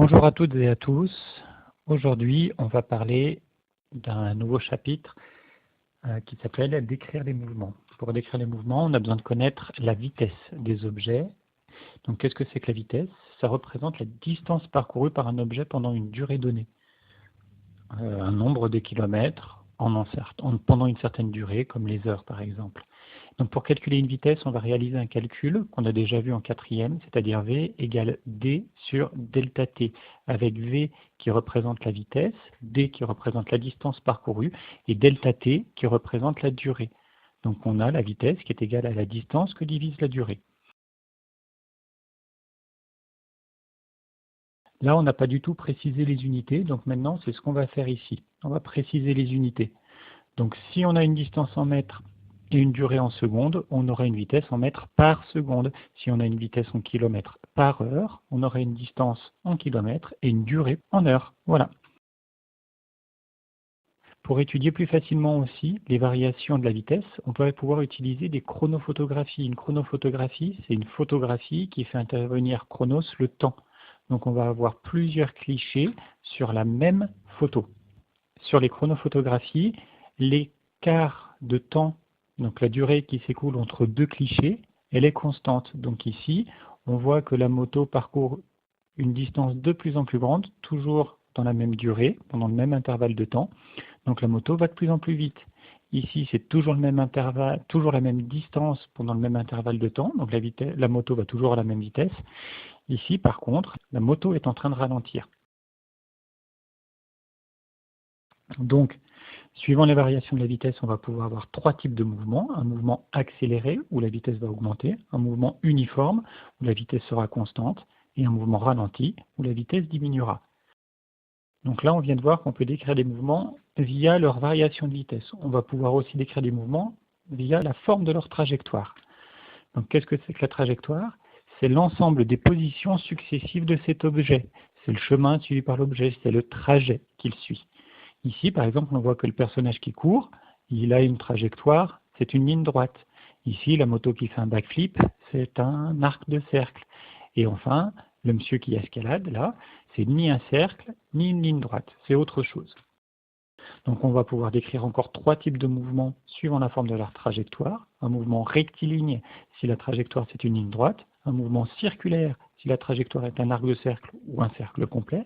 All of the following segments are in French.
Bonjour à toutes et à tous. Aujourd'hui, on va parler d'un nouveau chapitre qui s'appelle décrire les mouvements. Pour décrire les mouvements, on a besoin de connaître la vitesse des objets. Donc, qu'est-ce que c'est que la vitesse? Ça représente la distance parcourue par un objet pendant une durée donnée. Un nombre de kilomètres pendant une certaine durée, comme les heures par exemple. Donc pour calculer une vitesse, on va réaliser un calcul qu'on a déjà vu en quatrième, c'est-à-dire V égale D sur delta T, avec V qui représente la vitesse, D qui représente la distance parcourue, et delta T qui représente la durée. Donc on a la vitesse qui est égale à la distance que divise la durée. Là, on n'a pas du tout précisé les unités, donc maintenant c'est ce qu'on va faire ici. On va préciser les unités. Donc si on a une distance en mètres et une durée en secondes, on aura une vitesse en mètres par seconde. Si on a une vitesse en kilomètres par heure, on aura une distance en kilomètres et une durée en heure. Voilà. Pour étudier plus facilement aussi les variations de la vitesse, on va pouvoir utiliser des chronophotographies. Une chronophotographie, c'est une photographie qui fait intervenir chronos, le temps. Donc on va avoir plusieurs clichés sur la même photo. Sur les chronophotographies, l'écart de temps, donc la durée qui s'écoule entre deux clichés, elle est constante. Donc ici, on voit que la moto parcourt une distance de plus en plus grande, toujours dans la même durée, pendant le même intervalle de temps. Donc la moto va de plus en plus vite. Ici, c'est toujours le même intervalle, toujours la même distance pendant le même intervalle de temps. Donc la moto va toujours à la même vitesse. Ici, par contre, la moto est en train de ralentir. Donc, suivant les variations de la vitesse, on va pouvoir avoir trois types de mouvements. Un mouvement accéléré, où la vitesse va augmenter, un mouvement uniforme, où la vitesse sera constante, et un mouvement ralenti, où la vitesse diminuera. Donc là, on vient de voir qu'on peut décrire des mouvements via leur variation de vitesse. On va pouvoir aussi décrire des mouvements via la forme de leur trajectoire. Donc qu'est-ce que c'est que la trajectoire? C'est l'ensemble des positions successives de cet objet. C'est le chemin suivi par l'objet, c'est le trajet qu'il suit. Ici, par exemple, on voit que le personnage qui court, il a une trajectoire, c'est une ligne droite. Ici, la moto qui fait un backflip, c'est un arc de cercle. Et enfin, le monsieur qui escalade, là, c'est ni un cercle, ni une ligne droite, c'est autre chose. Donc on va pouvoir décrire encore trois types de mouvements suivant la forme de leur trajectoire. Un mouvement rectiligne si la trajectoire c'est une ligne droite, un mouvement circulaire si la trajectoire est un arc de cercle ou un cercle complet,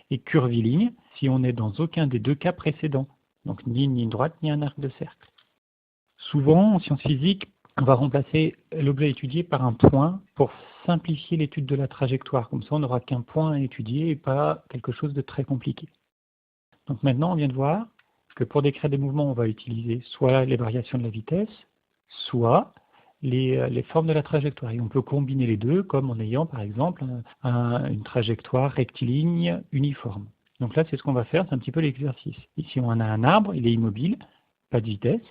et curviligne si on n'est dans aucun des deux cas précédents, donc ni une ligne droite ni un arc de cercle. Souvent, en sciences physiques, on va remplacer l'objet étudié par un point pour simplifier l'étude de la trajectoire. Comme ça, on n'aura qu'un point à étudier et pas quelque chose de très compliqué. Donc maintenant, on vient de voir que pour décrire des mouvements, on va utiliser soit les variations de la vitesse, soit les formes de la trajectoire. Et on peut combiner les deux comme en ayant par exemple une trajectoire rectiligne uniforme. Donc là, c'est ce qu'on va faire, c'est un petit peu l'exercice. Ici, on a un arbre, il est immobile, pas de vitesse,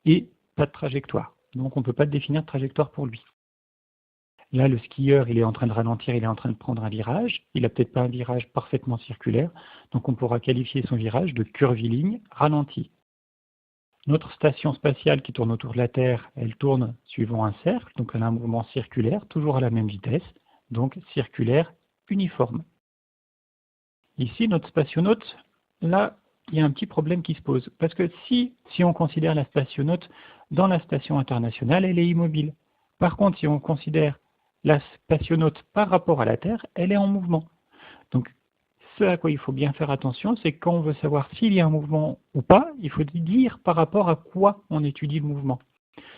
et pas de trajectoire. Donc on ne peut pas définir de trajectoire pour lui. Là, le skieur, il est en train de ralentir, il est en train de prendre un virage. Il n'a peut-être pas un virage parfaitement circulaire, donc on pourra qualifier son virage de curviligne ralenti. Notre station spatiale qui tourne autour de la Terre, elle tourne suivant un cercle, donc elle a un mouvement circulaire, toujours à la même vitesse, donc circulaire uniforme. Ici, notre spationaute, là, il y a un petit problème qui se pose, parce que si on considère la spationaute dans la station internationale, elle est immobile. Par contre, si on considère la spationaute par rapport à la Terre, elle est en mouvement. Donc, ce à quoi il faut bien faire attention, c'est que quand on veut savoir s'il y a un mouvement ou pas, il faut dire par rapport à quoi on étudie le mouvement.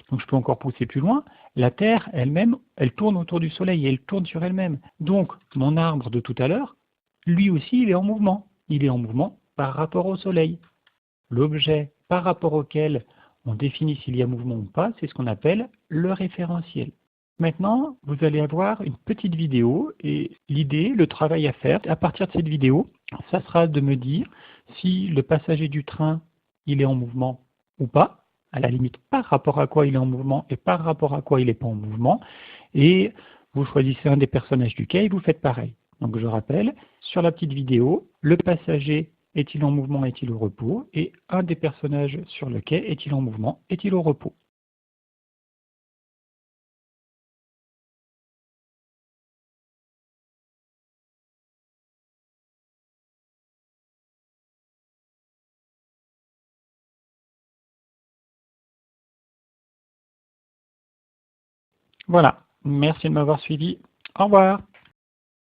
Donc, je peux encore pousser plus loin. La Terre elle-même, elle tourne autour du Soleil, elle tourne sur elle-même. Donc, mon arbre de tout à l'heure, lui aussi, il est en mouvement. Il est en mouvement par rapport au Soleil. L'objet par rapport auquel on définit s'il y a mouvement ou pas, c'est ce qu'on appelle le référentiel. Maintenant, vous allez avoir une petite vidéo et l'idée, le travail à faire, à partir de cette vidéo, ça sera de me dire si le passager du train, il est en mouvement ou pas, à la limite par rapport à quoi il est en mouvement et par rapport à quoi il n'est pas en mouvement, et vous choisissez un des personnages du quai et vous faites pareil. Donc je rappelle, sur la petite vidéo, le passager est-il en mouvement, est-il au repos, et un des personnages sur le quai est-il en mouvement, est-il au repos. Voilà, merci de m'avoir suivi. Au revoir.